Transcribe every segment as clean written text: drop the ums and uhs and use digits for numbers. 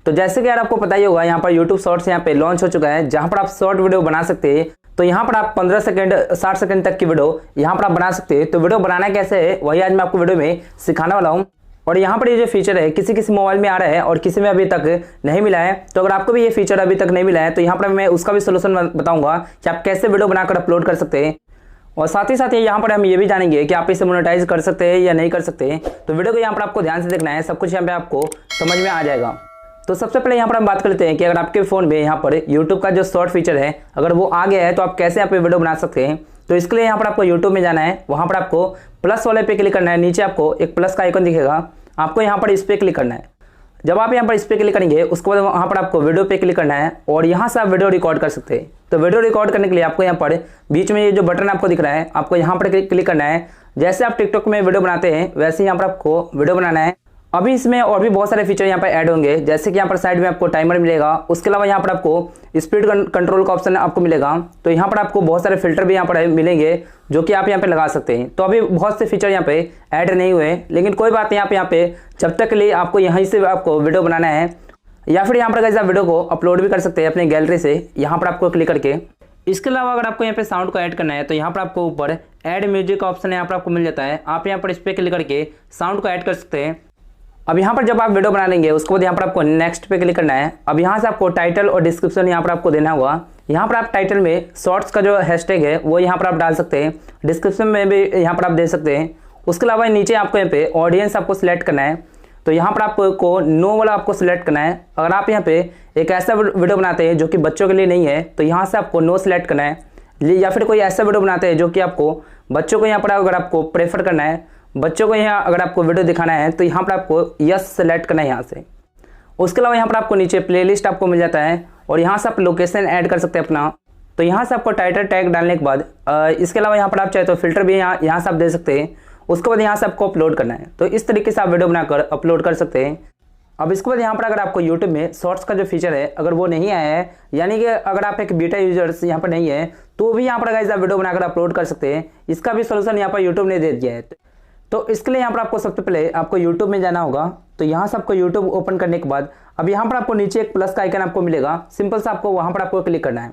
तो जैसे कि यार आपको पता ही होगा, यहाँ पर यूट्यूब शॉर्ट्स यहाँ पे लॉन्च हो चुका है, जहाँ पर आप शॉर्ट वीडियो बना सकते हैं। तो यहाँ पर आप 15 सेकंड 60 सेकंड तक की वीडियो यहाँ पर आप बना सकते हैं। तो वीडियो बनाना कैसे है वही आज मैं आपको वीडियो में सिखाने वाला हूँ। और यहाँ पर ये जो फीचर है किसी किसी मोबाइल में आ रहा है और किसी में अभी तक नहीं मिला है। तो अगर आपको भी ये फीचर अभी तक नहीं मिला है तो यहाँ पर मैं उसका भी सोल्यूशन बताऊंगा कि आप कैसे वीडियो बनाकर अपलोड कर सकते हैं। और साथ ही साथ यहाँ पर हम ये भी जानेंगे कि आप इसे मोनेटाइज कर सकते हैं या नहीं कर सकते। तो वीडियो को यहाँ पर आपको ध्यान से देखना है, सब कुछ यहाँ पे आपको समझ में आ जाएगा। तो सबसे पहले यहाँ पर हम बात करते हैं कि अगर आपके फ़ोन में यहाँ पर यूट्यूब का जो शॉर्ट फीचर है अगर वो आ गया है तो आप कैसे यहाँ पे वीडियो बना सकते हैं। तो इसके लिए यहाँ पर आपको यूट्यूब में जाना है, वहाँ पर आपको प्लस वाले पे क्लिक करना है। नीचे आपको एक प्लस का आइकन दिखेगा, आपको यहाँ पर इस पर क्लिक करना है। जब आप यहाँ पर इस पर क्लिक करेंगे उसके बाद वहाँ पर आपको वीडियो पे क्लिक करना है और यहाँ से आप वीडियो रिकॉर्ड कर सकते हैं। तो वीडियो रिकॉर्ड करने के लिए आपको यहाँ पर बीच में ये जो बटन आपको दिख रहा है आपको यहाँ पर क्लिक करना है। जैसे आप टिकटॉक में वीडियो बनाते हैं वैसे ही यहाँ पर आपको वीडियो बनाना है। अभी इसमें और भी बहुत सारे फीचर यहाँ पर ऐड होंगे, जैसे कि यहाँ पर साइड में आपको टाइमर मिलेगा, उसके अलावा यहाँ पर आपको स्पीड कंट्रोल का ऑप्शन आपको मिलेगा। तो यहाँ पर आपको बहुत सारे फिल्टर भी यहाँ पर मिलेंगे जो कि आप यहाँ पे लगा सकते हैं। तो अभी बहुत से फीचर यहाँ पे ऐड नहीं हुए, लेकिन कोई बात नहीं, आप यहाँ पे जब तक के लिए आपको यहीं से आपको वीडियो बनाना है या फिर यहाँ पर गाइस आप वीडियो को अपलोड भी कर सकते हैं अपने गैलरी से, यहाँ पर आपको क्लिक करके। इसके अलावा अगर आपको यहाँ पे साउंड को ऐड करना है तो यहाँ पर आपको ऊपर ऐड म्यूजिक का ऑप्शन यहाँ पर आपको मिल जाता है। आप यहाँ पर इस पर क्लिक करके साउंड को ऐड कर सकते हैं। अब यहाँ पर जब आप वीडियो बना लेंगे उसके बाद यहाँ पर आपको नेक्स्ट पे क्लिक करना है। अब यहाँ से आपको टाइटल और डिस्क्रिप्शन यहाँ पर आपको देना होगा। यहाँ पर आप टाइटल में शॉर्ट्स का जो हैशटैग है वो यहाँ पर आप डाल सकते हैं, डिस्क्रिप्शन में भी यहाँ पर आप दे सकते हैं। उसके अलावा नीचे आपको यहाँ पे ऑडियंस आपको सिलेक्ट करना है। तो यहाँ पर आपको नो वाला आपको सिलेक्ट करना है। अगर आप यहाँ पे एक ऐसा वीडियो बनाते हैं जो कि बच्चों के लिए नहीं है तो यहाँ से आपको नो सिलेक्ट करना है। या फिर कोई ऐसा वीडियो बनाते हैं जो कि आपको बच्चों को यहाँ पर अगर आपको प्रेफर करना है, बच्चों को यहाँ अगर आपको वीडियो दिखाना है तो यहाँ पर आपको यस सेलेक्ट करना है यहाँ से। उसके अलावा यहाँ पर आपको नीचे प्लेलिस्ट आपको मिल जाता है और यहाँ से आप लोकेशन ऐड कर सकते हैं अपना। तो यहाँ से आपको टाइटल टैग डालने के बाद इसके अलावा यहाँ पर आप चाहे तो फिल्टर भी यहाँ से आप दे सकते हैं। उसके बाद यहाँ से आपको अपलोड करना है। तो इस तरीके से आप वीडियो बनाकर अपलोड कर सकते हैं। अब इसके बाद यहाँ पर अगर आपको यूट्यूब में शॉर्ट्स का जो फीचर है अगर वो नहीं आया है, यानी कि अगर आप एक बीटा यूजर्स यहाँ पर नहीं है तो भी यहाँ पर गाइस आप वीडियो बनाकर अपलोड कर सकते हैं। इसका भी सोल्यूशन यहाँ पर यूट्यूब ने दे दिया है। तो इसके लिए यहाँ पर आपको सबसे पहले आपको YouTube में जाना होगा। तो यहाँ से आपको YouTube ओपन करने के बाद अब यहाँ पर आपको नीचे एक प्लस का आइकन आपको मिलेगा, सिंपल सा आपको वहाँ पर आपको क्लिक करना है।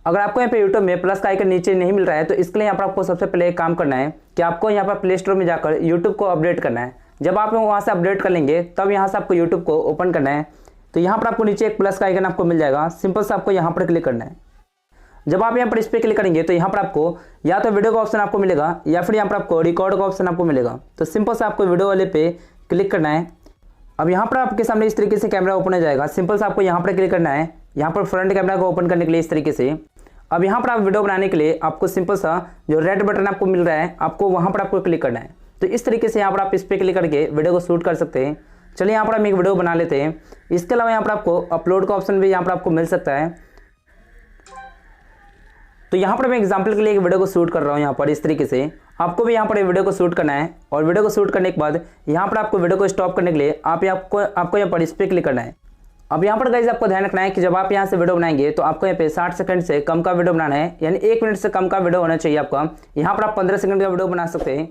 अगर आपको यहाँ पे YouTube में प्लस का आइकन नीचे नहीं मिल रहा है तो इसके लिए यहाँ पर आपको सबसे पहले एक काम करना है कि आपको यहाँ पर प्ले स्टोर में जाकर YouTube को अपडेट करना है। जब आप वहाँ से अपडेट कर लेंगे तब यहाँ से आपको YouTube को ओपन करना है। तो यहाँ पर आपको नीचे एक प्लस का आइकन आपको मिल जाएगा, सिंपल से आपको यहाँ पर क्लिक करना है। जब आप यहाँ पर इस पर क्लिक करेंगे तो यहाँ पर आपको या तो वीडियो का ऑप्शन आपको मिलेगा या फिर यहाँ पर आपको रिकॉर्ड का ऑप्शन आपको मिलेगा। तो सिंपल से आपको वीडियो वाले पे क्लिक करना है। अब यहाँ पर आपके सामने इस तरीके से कैमरा ओपन हो जाएगा, सिंपल से आपको यहाँ पर क्लिक करना है, यहाँ पर फ्रंट कैमरा को ओपन करने के लिए इस तरीके से। अब यहाँ पर आप वीडियो बनाने के लिए आपको सिंपल सा जो रेड बटन आपको मिल रहा है आपको वहाँ पर आपको क्लिक करना है। तो इस तरीके से यहाँ पर आप इस पर क्लिक करके वीडियो को शूट कर सकते हैं। चलिए यहाँ पर हम एक वीडियो बना लेते हैं। इसके अलावा यहाँ पर आपको अपलोड का ऑप्शन भी यहाँ पर आपको मिल सकता है। तो यहाँ पर मैं एग्जांपल के लिए एक वीडियो को शूट कर रहा हूँ। यहाँ पर इस तरीके से आपको भी यहाँ पर वीडियो को शूट करना है और वीडियो को शूट करने के बाद यहाँ पर आपको वीडियो को स्टॉप करने के लिए आपको यहाँ पर इस पर क्लिक करना है। अब यहाँ पर गाइस आपको ध्यान रखना है कि जब आप यहाँ से वीडियो बनाएंगे तो आपको यहाँ पे 60 सेकंड से कम का वीडियो बनाना है, यानी 1 मिनट से कम का वीडियो होना चाहिए आपका। यहाँ पर आप 15 सेकंड का वीडियो बना सकते हैं।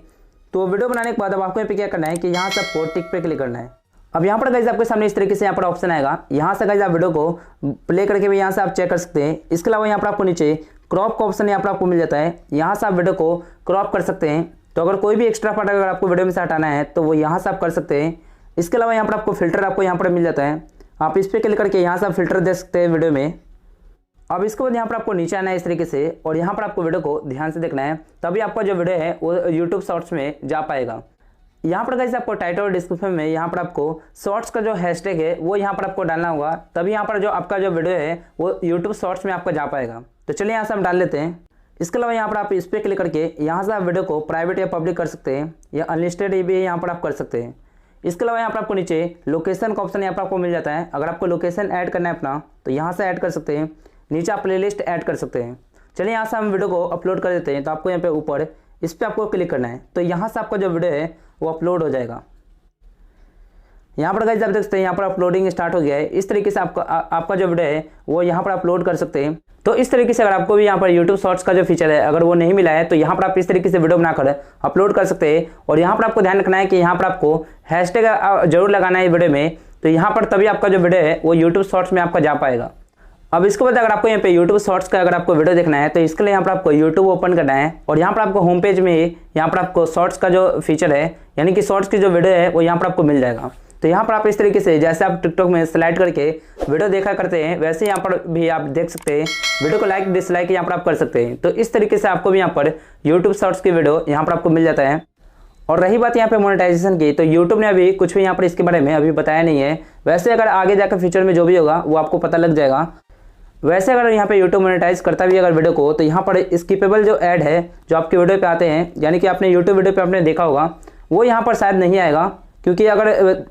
तो वीडियो बनाने के बाद अब आपको यहाँ पे क्या करना है कि यहाँ से आपको टिक पे क्लिक करना है। अब यहाँ पर गाइस आपके सामने इस तरीके से यहाँ पर ऑप्शन आएगा, यहाँ से गाइस आप वीडियो को प्ले करके भी यहाँ से आप चेक कर सकते हैं। इसके अलावा यहाँ पर आपको नीचे क्रॉप का ऑप्शन यहाँ पर आपको मिल जाता है, यहाँ से आप वीडियो को क्रॉप कर सकते हैं। तो अगर कोई भी एक्स्ट्रा पार्ट अगर आपको वीडियो में से हटाना है तो वो यहाँ से आप कर सकते हैं। इसके अलावा यहाँ पर आपको फिल्टर आपको यहाँ पर मिल जाता है, आप इस पर क्लिक करके यहाँ से आप फिल्टर दे सकते हैं वीडियो में। अब इसके बाद यहाँ पर आपको नीचे आना है इस तरीके से और यहाँ पर आपको वीडियो को ध्यान से देखना है, तभी आपका जो वीडियो है वो यूट्यूब शॉर्ट्स में जा पाएगा। यहाँ पर गाइस आपको टाइटल और डिस्क्रिप्शन में यहाँ पर आपको शॉर्ट्स का जो हैशटैग है वो यहाँ पर आपको डालना होगा, तभी यहाँ पर जो आपका जो वीडियो है वो यूट्यूब शॉर्ट्स में आपका जा पाएगा। तो चलिए यहाँ से हम डाल लेते हैं। इसके अलावा यहाँ पर आप इस पर क्लिक करके यहाँ से आप वीडियो को प्राइवेट या पब्लिक कर सकते हैं या अनलिस्टेड भी यहाँ पर आप कर सकते हैं। इसके अलावा यहाँ पर आपको नीचे लोकेशन का ऑप्शन यहाँ पर आपको मिल जाता है। अगर आपको लोकेशन ऐड करना है अपना तो यहाँ से ऐड कर सकते हैं, नीचे आप प्लेलिस्ट ऐड कर सकते हैं। चलिए यहाँ से हम वीडियो को अपलोड कर देते हैं। तो आपको यहाँ पे ऊपर इस पर आपको क्लिक करना है, तो यहाँ से आपका जो वीडियो है वो अपलोड हो जाएगा। यहाँ पर गाइस आप देख सकते हैं यहाँ पर अपलोडिंग स्टार्ट हो गया है। इस तरीके से आपका जो वीडियो है वो यहाँ पर अपलोड कर सकते हैं। तो इस तरीके से अगर आपको भी यहाँ पर YouTube शॉर्ट्स का जो फीचर है अगर वो नहीं मिला है तो यहाँ पर आप इस तरीके से वीडियो बनाकर अपलोड कर सकते हैं। और यहाँ पर आपको ध्यान रखना है कि यहाँ पर आपको हैशटैग जरूर लगाना है वीडियो में, तो यहाँ पर तभी आपका जो वीडियो है वो यूट्यूब शॉर्ट्स में आपका जा पाएगा। अब इसके बाद अगर आपको यहाँ पे यूट्यूब शॉर्ट्स का अगर आपको वीडियो देखना है तो इसके लिए यहाँ पर आपको यूट्यूब ओपन करना है और यहाँ पर आपको होम पेज में यहाँ पर आपको शॉर्ट्स का जो फीचर है यानी कि शॉर्ट्स की जो वीडियो है वो यहाँ पर आपको मिल जाएगा। तो यहाँ पर आप इस तरीके से जैसे आप टिकटॉक में स्लाइड करके वीडियो देखा करते हैं वैसे ही यहाँ पर भी आप देख सकते हैं। वीडियो को लाइक डिसलाइक यहाँ पर आप कर सकते हैं। तो इस तरीके से आपको भी यहाँ पर यूट्यूब शॉर्ट्स की वीडियो यहाँ पर आपको मिल जाता है। और रही बात यहाँ पे मोनेटाइजेशन की, तो यूट्यूब ने अभी कुछ भी यहाँ पर इसके बारे में अभी बताया नहीं है। वैसे अगर आगे जाकर फ्यूचर में जो भी होगा वो आपको पता लग जाएगा। वैसे अगर यहाँ पे यूट्यूब मोनेटाइज करता भी अगर वीडियो को, तो यहाँ पर स्किपेबल जो ऐड है जो आपके वीडियो पे आते हैं, यानी कि आपने यूट्यूब वीडियो पे आपने देखा होगा, वो यहाँ पर शायद नहीं आएगा। क्योंकि अगर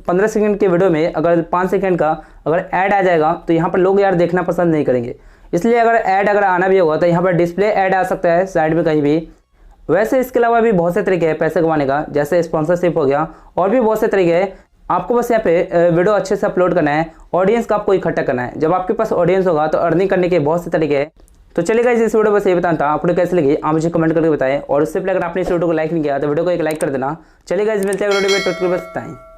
15 सेकंड के वीडियो में अगर 5 सेकंड का अगर ऐड आ जाएगा तो यहाँ पर लोग यार देखना पसंद नहीं करेंगे। इसलिए अगर ऐड अगर आना भी होगा तो यहाँ पर डिस्प्ले ऐड आ सकता है साइड में कहीं भी। वैसे इसके अलावा भी बहुत से तरीके हैं पैसे कमाने का, जैसे स्पॉन्सरशिप हो गया और भी बहुत से तरीके हैं। आपको बस यहाँ पे वीडियो अच्छे से अपलोड करना है, ऑडियंस का आपको इकट्ठा करना है। जब आपके पास ऑडियंस होगा तो अर्निंग करने के बहुत से तरीके हैं। तो चलिए गाइस, इस वीडियो बस ये बताना था, आपको कैसे लगी आप मुझे कमेंट करके बताएं। और उससे पहले अगर आपने इस वीडियो को लाइक नहीं किया तो वीडियो को एक लाइक कर देना। चलिए गाइस, मिलते हैं वीडियो में, तब तक बस बताएं।